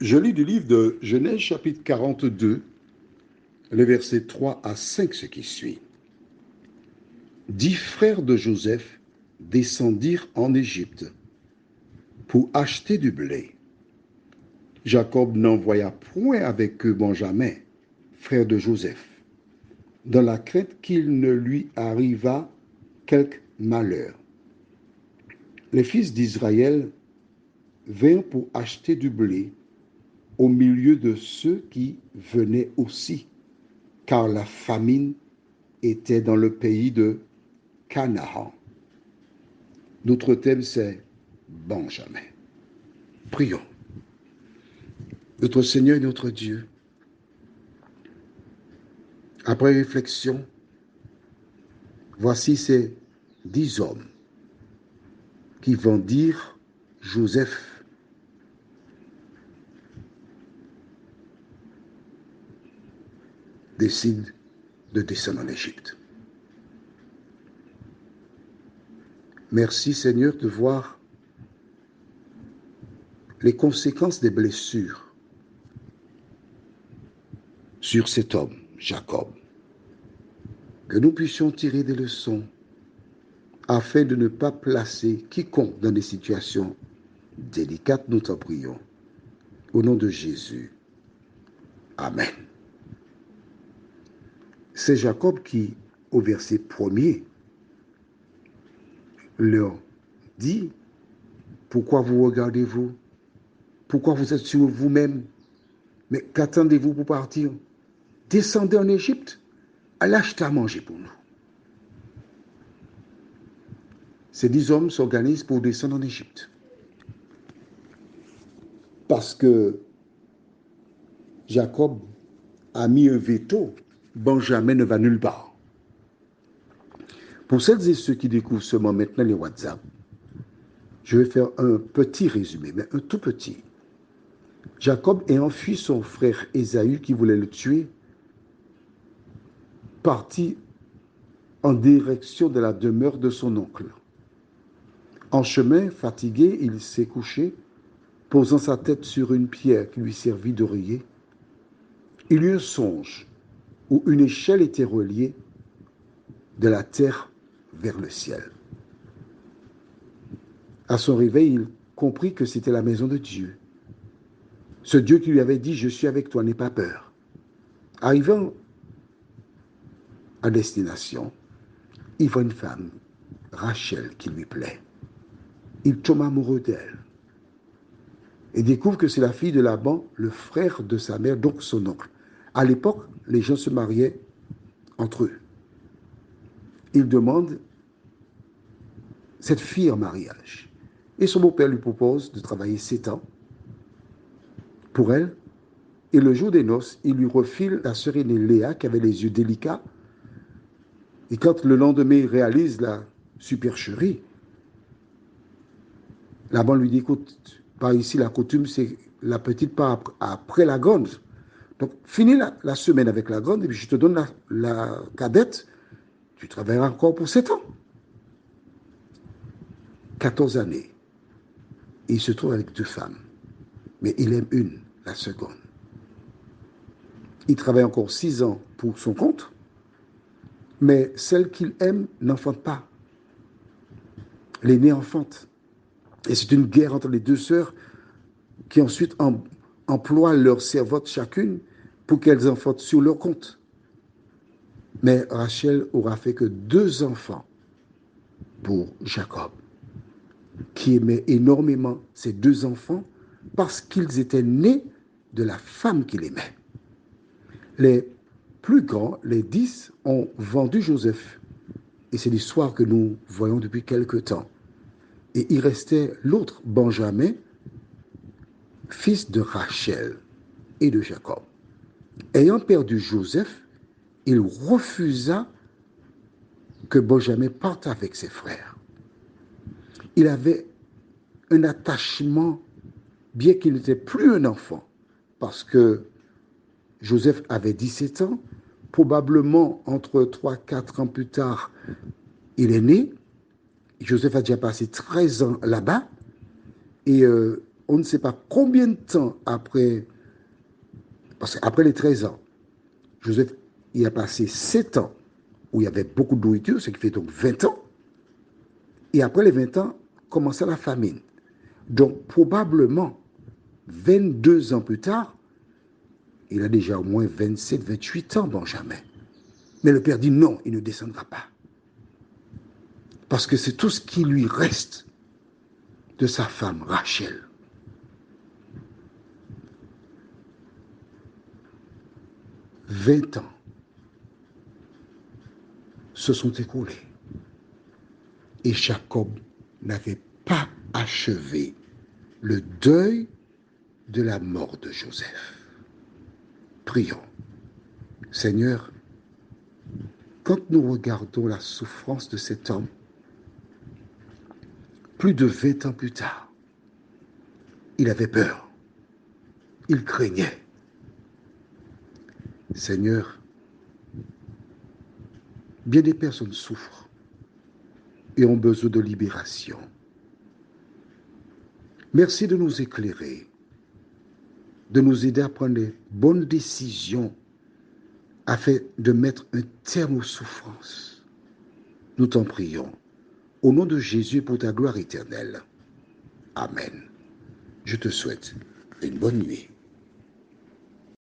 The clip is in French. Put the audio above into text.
Je lis du livre de Genèse chapitre 42, les versets 3 à 5, ce qui suit. 10 frères de Joseph descendirent en Égypte pour acheter du blé. Jacob n'envoya point avec eux Benjamin, frère de Joseph, dans la crainte qu'il ne lui arrivât quelque malheur. Les fils d'Israël vinrent pour acheter du blé au milieu de ceux qui venaient aussi, car la famine était dans le pays de Canaan. Notre thème, c'est Benjamin. Prions. Notre Seigneur et notre Dieu, après réflexion, voici ces 10 hommes qui vendirent Joseph décide de descendre en Égypte. Merci Seigneur de voir les conséquences des blessures sur cet homme, Jacob. Que nous puissions tirer des leçons afin de ne pas placer quiconque dans des situations délicates, nous t'en prions. Au nom de Jésus. Amen. C'est Jacob qui, au verset 1er, leur dit, pourquoi vous regardez-vous? Pourquoi vous êtes sur vous-même? Mais qu'attendez-vous pour partir? Descendez en Égypte, allez acheter à manger pour nous. Ces 10 hommes s'organisent pour descendre en Égypte. Parce que Jacob a mis un veto, Benjamin ne va nulle part. Pour celles et ceux qui découvrent seulement maintenant les WhatsApp, je vais faire un petit résumé, mais un tout petit. Jacob ayant fui son frère Ésaü qui voulait le tuer, partit en direction de la demeure de son oncle. En chemin, fatigué, il s'est couché, posant sa tête sur une pierre qui lui servit d'oreiller. Il eut un songe où une échelle était reliée de la terre vers le ciel. À son réveil, il comprit que c'était la maison de Dieu. Ce Dieu qui lui avait dit « Je suis avec toi, n'aie pas peur ». Arrivant à destination, il voit une femme, Rachel, qui lui plaît. Il tombe amoureux d'elle et découvre que c'est la fille de Laban, le frère de sa mère, donc son oncle. À l'époque, les gens se mariaient entre eux. Il demande cette fille en mariage. Et son beau-père lui propose de travailler 7 ans pour elle. Et le jour des noces, il lui refile la sœur aînée Léa, qui avait les yeux délicats. Et quand le lendemain, il réalise la supercherie, Laban lui dit, écoute, par ici, la coutume, c'est la petite part après la grande. Donc, finis la semaine avec la grande, et puis je te donne la cadette. Tu travailleras encore pour 7 ans. 14 années. Et il se trouve avec 2 femmes. Mais il aime une, la seconde. Il travaille encore 6 ans pour son compte, mais celle qu'il aime n'enfante pas. L'aînée enfante. Et c'est une guerre entre les 2 sœurs qui ensuite emploient leur servante chacune pour qu'elles enfantent sur leur compte. Mais Rachel aura fait que 2 enfants pour Jacob, qui aimait énormément ces 2 enfants parce qu'ils étaient nés de la femme qu'il aimait. Les plus grands, les 10, ont vendu Joseph. Et c'est l'histoire que nous voyons depuis quelque temps. Et il restait l'autre, Benjamin, fils de Rachel et de Jacob. Ayant perdu Joseph, il refusa que Benjamin parte avec ses frères. Il avait un attachement, bien qu'il n'était plus un enfant, parce que Joseph avait 17 ans, probablement entre 3-4 ans plus tard, il est né. Joseph a déjà passé 13 ans là-bas, et on ne sait pas combien de temps après, parce qu'après les 13 ans, Joseph y a passé 7 ans où il y avait beaucoup de nourriture, ce qui fait donc 20 ans. Et après les 20 ans, commença la famine. Donc probablement, 22 ans plus tard, il a déjà au moins 27, 28 ans, Benjamin. Mais le père dit non, il ne descendra pas. Parce que c'est tout ce qui lui reste de sa femme, Rachel. « 20 ans se sont écoulés. Et Jacob n'avait pas achevé le deuil de la mort de Joseph. Prions. Seigneur, quand nous regardons la souffrance de cet homme, plus de 20 ans plus tard, il avait peur. Il craignait. Seigneur, bien des personnes souffrent et ont besoin de libération. Merci de nous éclairer, de nous aider à prendre les bonnes décisions afin de mettre un terme aux souffrances. Nous t'en prions. Au nom de Jésus pour ta gloire éternelle. Amen. Je te souhaite une bonne nuit.